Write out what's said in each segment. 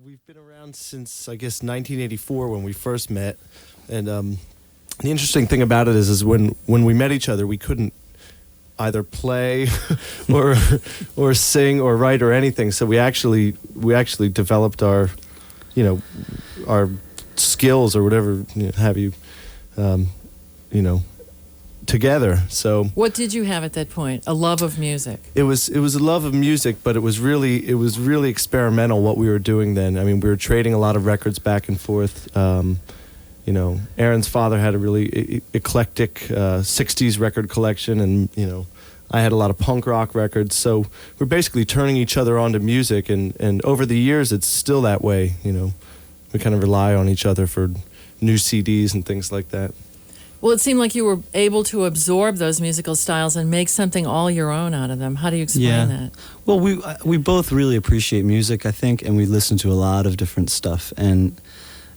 we've been around since, I guess, 1984 when we first met. And the interesting thing about it is when we met each other, we couldn't either play or sing or write or anything. So we actually developed our skills or whatever have you, together. So what did you have at that point? A love of music. It was a love of music, but it was really experimental what we were doing then. I mean, we were trading a lot of records back and forth. Aaron's father had a really eclectic 60s record collection, and I had a lot of punk rock records. So we're basically turning each other on to music, and over the years it's still that way. We kind of rely on each other for new CDs and things like that. Well, it seemed like you were able to absorb those musical styles and make something all your own out of them. How do you explain that? Well, we both really appreciate music, I think, and we listen to a lot of different stuff, and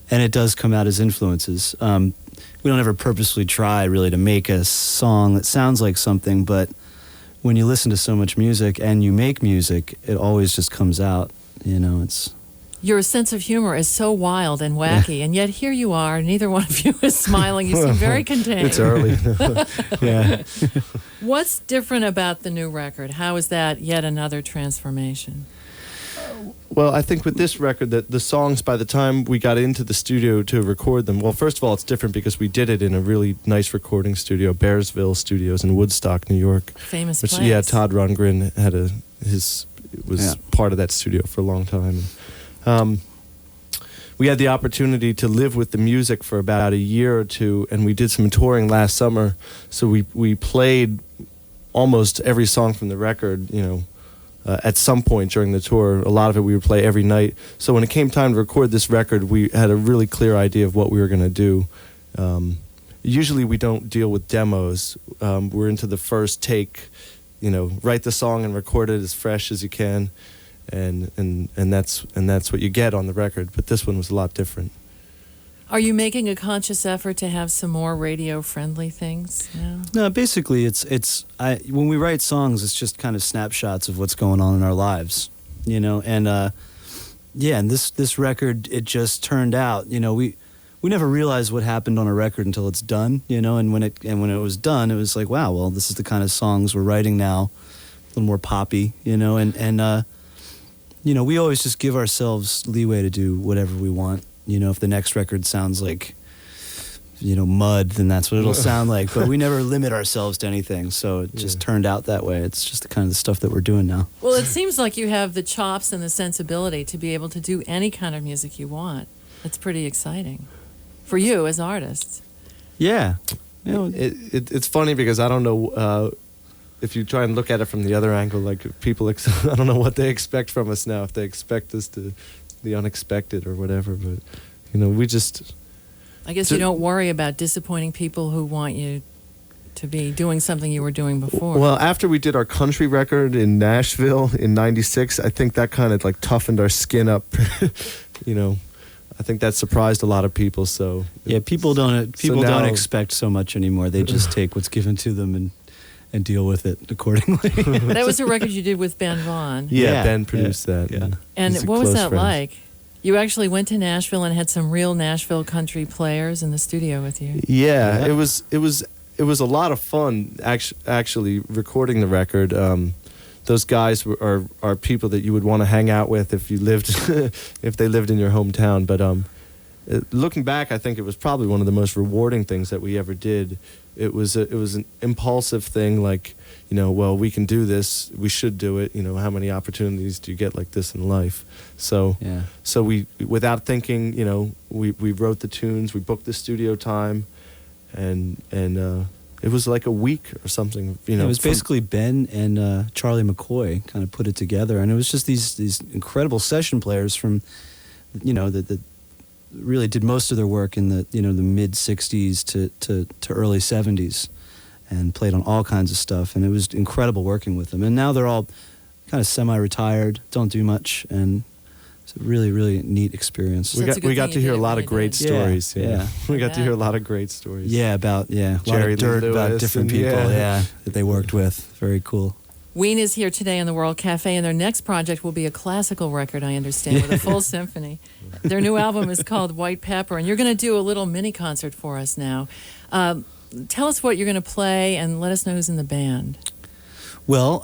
it does come out as influences. We don't ever purposely try really to make a song that sounds like something, but when you listen to so much music and you make music, it always just comes out. It's... Your sense of humor is so wild and wacky, and yet here you are. Neither one of you is smiling. You seem very contained. It's early. Yeah. What's different about the new record? How is that yet another transformation? Well, I think with this record, that the songs, by the time we got into the studio to record them, well, first of all, it's different because we did it in a really nice recording studio, Bearsville Studios in Woodstock, New York. Famous place. Yeah, Todd Rundgren was part of that studio for a long time. We had the opportunity to live with the music for about a year or two, and we did some touring last summer. So we played almost every song from the record, at some point during the tour. A lot of it we would play every night. So when it came time to record this record, we had a really clear idea of what we were going to do. Usually we don't deal with demos. We're into the first take, write the song and record it as fresh as you can. And that's what you get on the record, but this one was a lot different. Are you making a conscious effort to have some more radio-friendly things now? No, basically, when we write songs, it's just kind of snapshots of what's going on in our lives, and this record, it just turned out, we never realize what happened on a record until it's done, and when it was done, it was like, wow, well, this is the kind of songs we're writing now, a little more poppy, we always just give ourselves leeway to do whatever we want. If the next record sounds like, mud, then that's what it'll sound like. But we never limit ourselves to anything, so it just turned out that way. It's just the kind of stuff that we're doing now. Well, it seems like you have the chops and the sensibility to be able to do any kind of music you want. That's pretty exciting for you as artists. Yeah. It's funny because I don't know... if you try and look at it from the other angle, like people, I don't know what they expect from us now. If they expect us to the unexpected or whatever, but we just. I guess you don't worry about disappointing people who want you to be doing something you were doing before. Well, after we did our country record in Nashville in '96, I think that kind of like toughened our skin up. I think that surprised a lot of people. So yeah, people don't expect so much anymore. They just take what's given to them and deal with it accordingly. That was a record you did with Ben Vaughn. Yeah, Ben produced that. Yeah. And what was that like? You actually went to Nashville and had some real Nashville country players in the studio with you. Yeah. It was a lot of fun actually recording the record. Those guys are people that you would want to hang out with if they lived in your hometown. But looking back, I think it was probably one of the most rewarding things that we ever did. It was an impulsive thing, like, well, we can do this, we should do it. How many opportunities do you get like this in life? So we, without thinking, we wrote the tunes, we booked the studio time, and it was like a week or something. It was basically Ben and Charlie McCoy kind of put it together, and it was just these incredible session players from, that really did most of their work in the the mid 60s to early 70s, and played on all kinds of stuff, and it was incredible working with them. And now they're all kind of semi-retired, don't do much, and it's a really, really neat experience. We got to hear a lot of great stories. Yeah. We got to hear a lot of great stories. Yeah, about a lot Jerry of dirt Lee about Lewis different people. That they worked with. Very cool. Ween is here today in the World Cafe, and their next project will be a classical record, I understand, with a full symphony. Their new album is called White Pepper, and you're going to do a little mini concert for us now. Tell us what you're going to play, and let us know who's in the band. Well,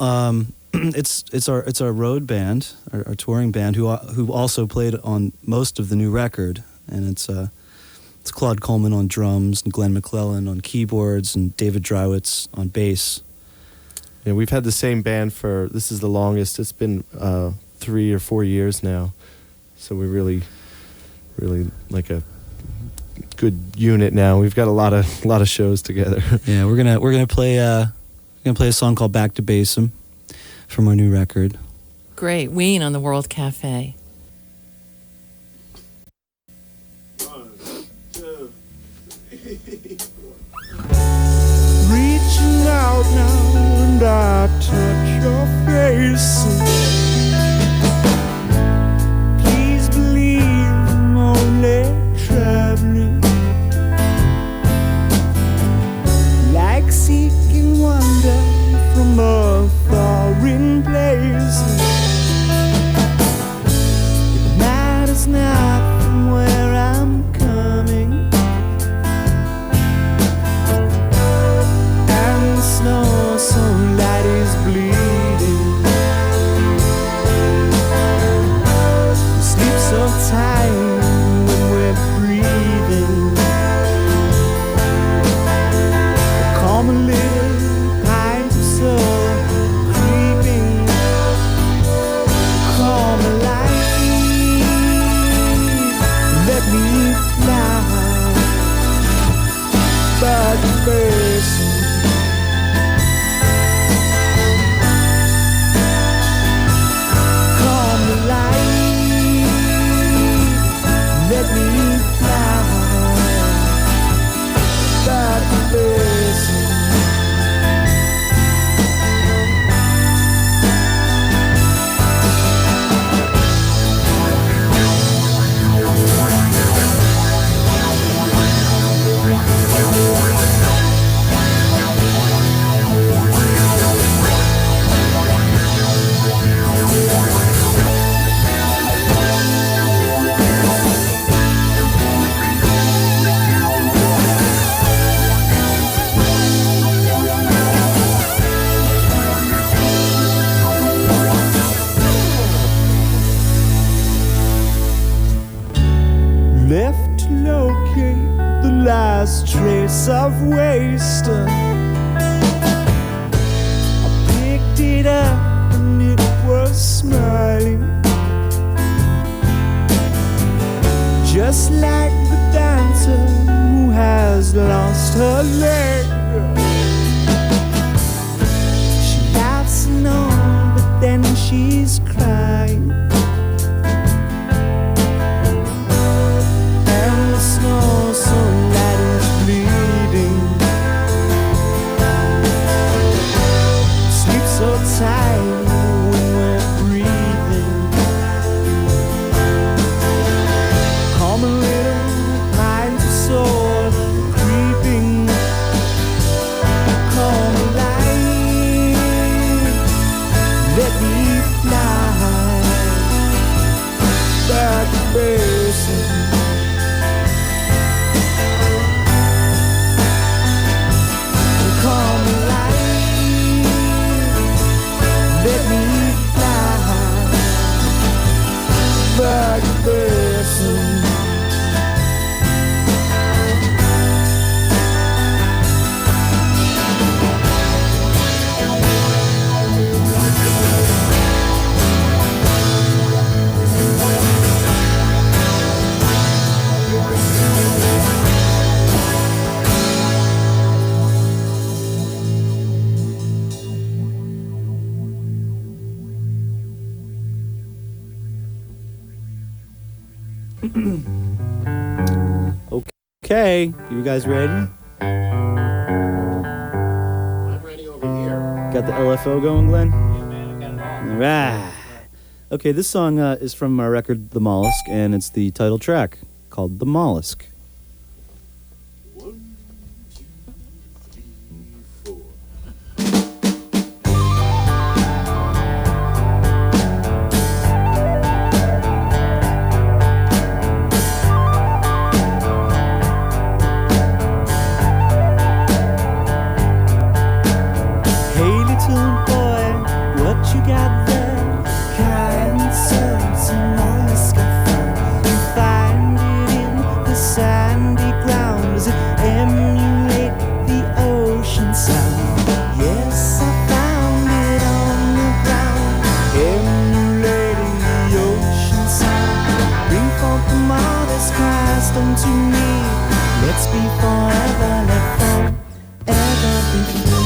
it's our road band, our touring band, who also played on most of the new record, and it's Claude Coleman on drums, and Glenn McClellan on keyboards, and David Drywitz on bass. Yeah, we've had the same band this is the longest. It's been 3 or 4 years now. So we're really like a good unit now. We've got a lot of shows together. Yeah, we're gonna play a song called Back to Basin from our new record. Great. Ween on the World Cafe. Reaching out now and I touch your face. Please believe I'm only traveling, like seeking wonder from a foreign place. It matters not from where I'm coming. Snow, sunlight is bleeding. We sleep so tight when we're breathing. Calm a little, pines of soul creeping. Calm a light, let me fly. But first, let me fly back to basin. Left to locate the last trace of waste. I picked it up and it was smiling, just like the dancer who has lost her leg. She laughs and all, but then she's crying. Snow, sunlight is bleeding. Sleep so tight when we're breathing. Calm a little, pines of soul creeping. Calm a light, let me fly back to basin. Back to basin. Okay, you guys ready? I'm ready over here. Got the LFO going, Glenn? Yeah, man, I got it all. All right. Okay, this song is from our record The Mollusk, and it's the title track called The Mollusk. 1, 2, 3, 4. unto me. Let's be forever, let forever be free.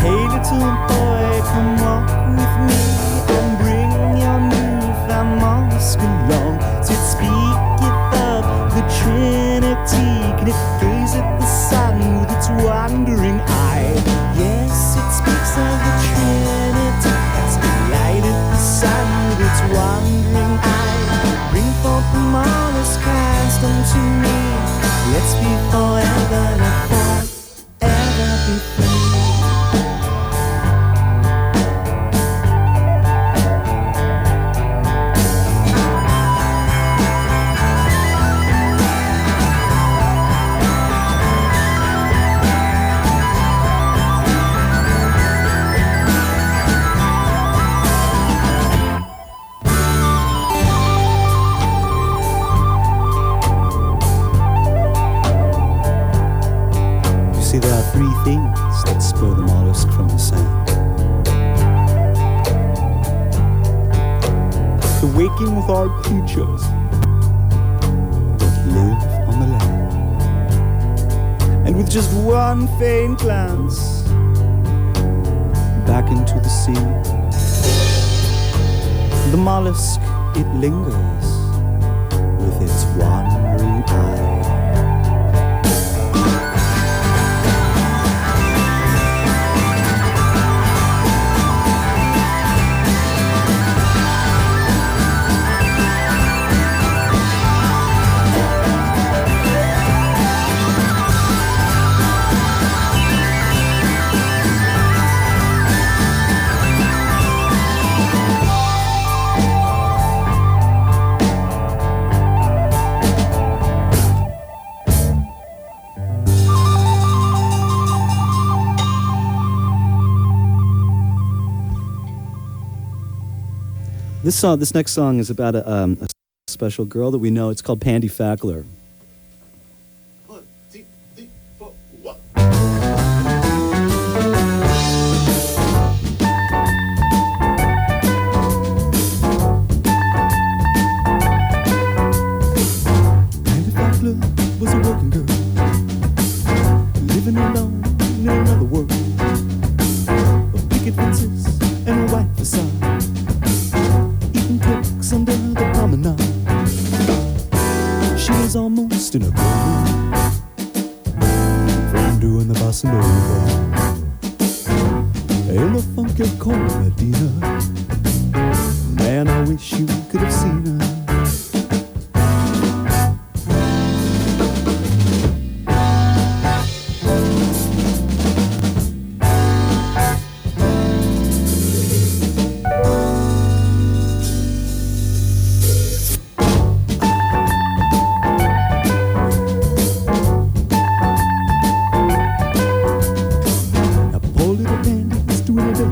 Hey little boy, come walk with me and bring your newfound mask along. So it speaketh of the Trinity, can it gaze at the sun with its wandering eye? Yes, it speaks of the Trinity, that's the light of the sun with its wandering eye. Bring forth the marvelous Christ unto me. Let's be forever, let forever be free. See, there are three things that spur the mollusk from the sand: the waking thought creatures that live on the land, and with just one faint glance back into the sea, the mollusk, it lingers with its wandering eye. This next song is about a special girl that we know. It's called Pandy Fackler. 1, 2, 3, 4, 1. Pandy Fackler was a working girl, living alone in another world of picket fences and a white facade, under the promenade. She was almost in a groove from doing the bossa nova in a funky cornadina. Man, I wish you could have seen her.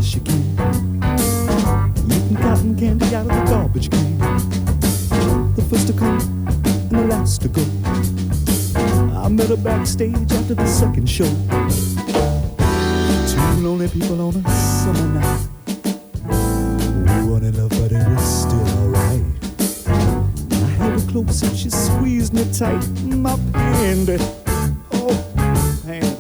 She can eating cotton candy out of the garbage can. The first to come and the last to go. I met her backstage after the second show. Two lonely people on a summer night. We wanted love, but it was still alright. I held her close and she squeezed me tight. My pandy, oh pandy.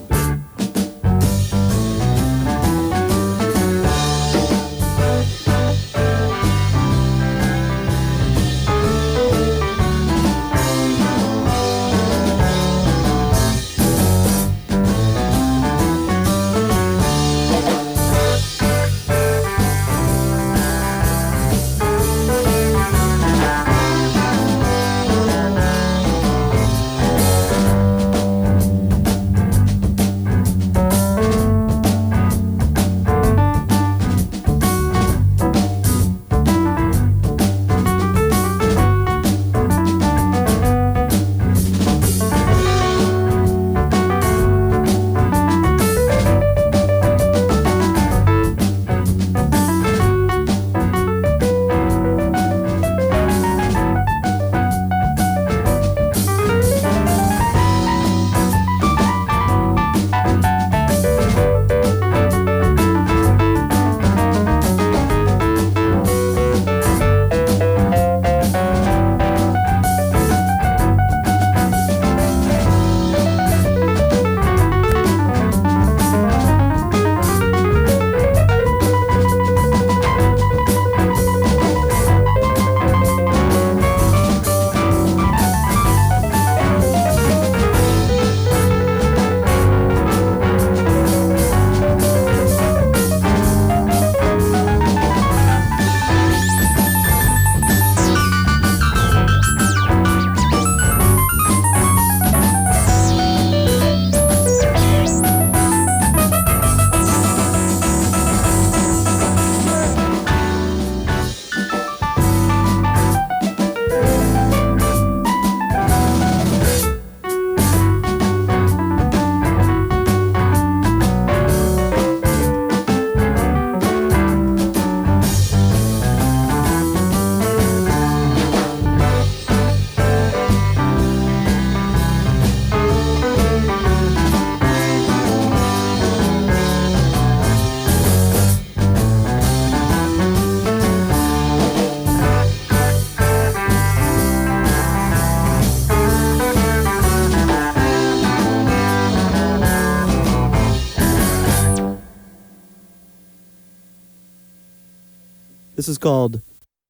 This is called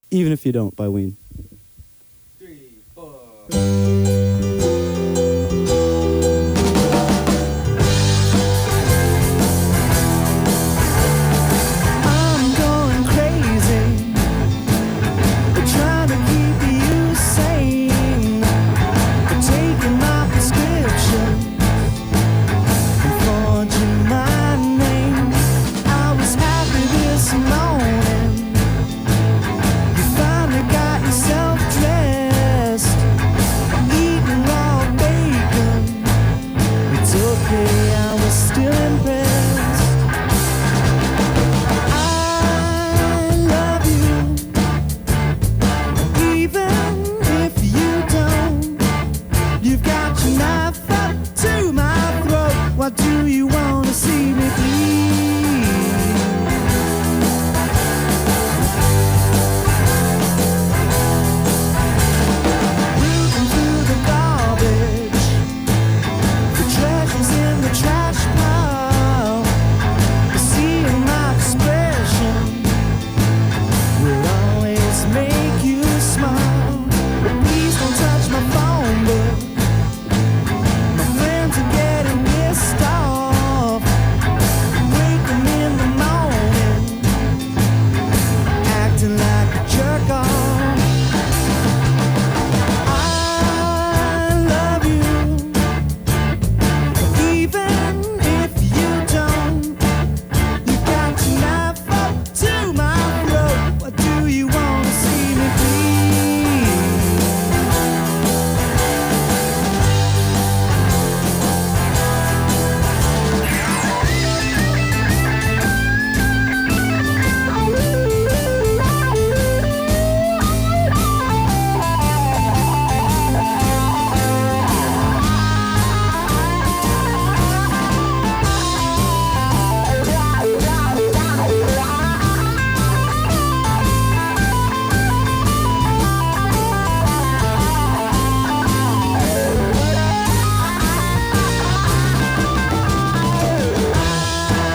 Even If You Don't by Ween. I'm going crazy, trying to keep you sane, taking my prescription, forging my name. I was happy this morning. You finally got yourself dressed, eating raw bacon. It's okay, I was still impressed. I love you, even if you don't. You've got your knife up to my throat. Why do you want to see me bleed? Rooting through the garbage, the treasures in the trash pile. Seeing my expression will always make you smile. But please don't touch my phone book. My friends are getting pissed off. Wake 'em in the morning, acting like a jerk off. I love you, even if you don't. You got your knife up to my throat. Why do you want to see me bleed?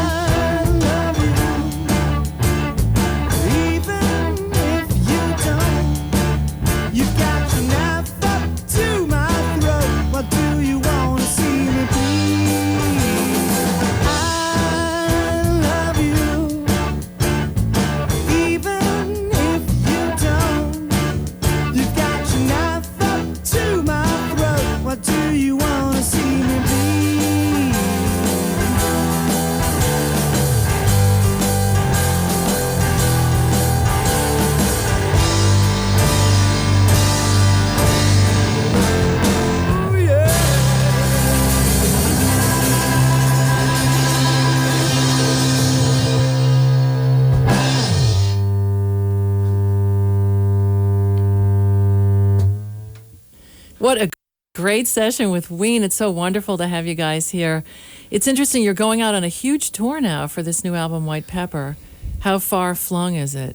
I love you, even if you don't. You've got your knife up to my throat. Why do you want to see me bleed? I love you, even if you don't. You've got your knife up to my throat. Why do you want to see me bleed? Oh yeah. What a great session with Ween. It's so wonderful to have you guys here. It's interesting, you're going out on a huge tour now for this new album, White Pepper. How far flung is it?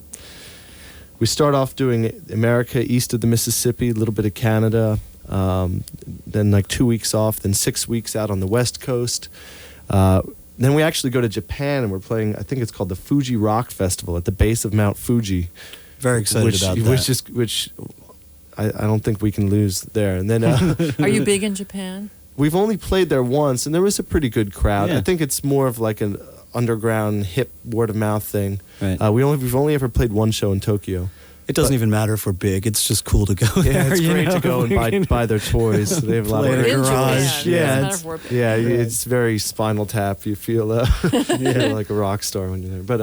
We start off doing America, east of the Mississippi, a little bit of Canada, then like 2 weeks off, then 6 weeks out on the West Coast. Then we actually go to Japan and we're playing, I think it's called the Fuji Rock Festival at the base of Mount Fuji. Very excited which, about that. Which I don't think we can lose there. And then Are you big in Japan? we've only played there once, and there was a pretty good crowd. Yeah. I think it's more of like an underground hip word of mouth thing. Right. We've only ever played one show in Tokyo. It doesn't even matter if we're big. It's just cool to go there. Yeah, it's you great know? to go and buy their toys. They have a lot Play of in a In garage. Japan, Yeah, doesn't matter it's- if we're big. Yeah, Right. it's very Spinal Tap. You feel you're like a rock star when you're there. But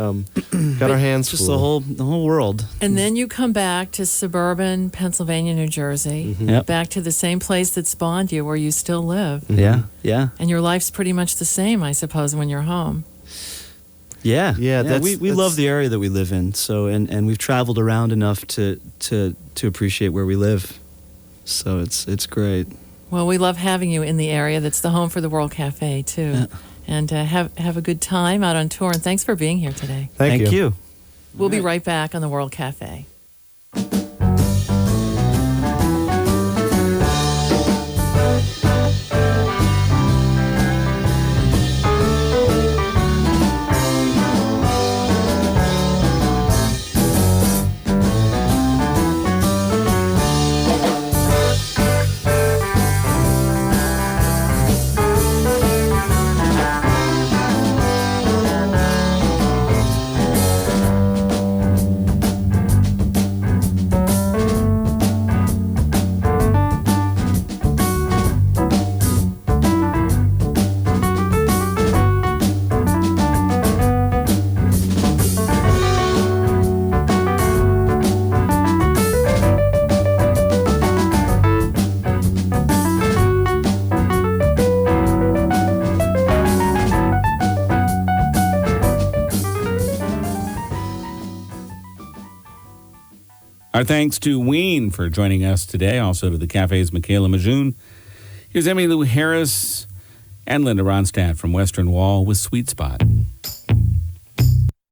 got our hands Just full. the whole world. And then you come back to suburban Pennsylvania, New Jersey, Yep. back to the same place that spawned you, where you still live. Yeah, yeah, And your life's pretty much the same, I suppose, when you're home. yeah. Yeah, we that's- love the area that we live in. So and we've traveled around enough to appreciate where we live. So it's great. Well, we love having you in the area that's the home for the World Cafe, too. Yeah. And have a good time out on tour. And thanks for being here today. Thank you. We'll be right back on the World Cafe. Our thanks to Ween for joining us today, also to the Cafe's Michaela Majoon. Here's Emmy Lou Harris and Linda Ronstadt from Western Wall with Sweet Spot.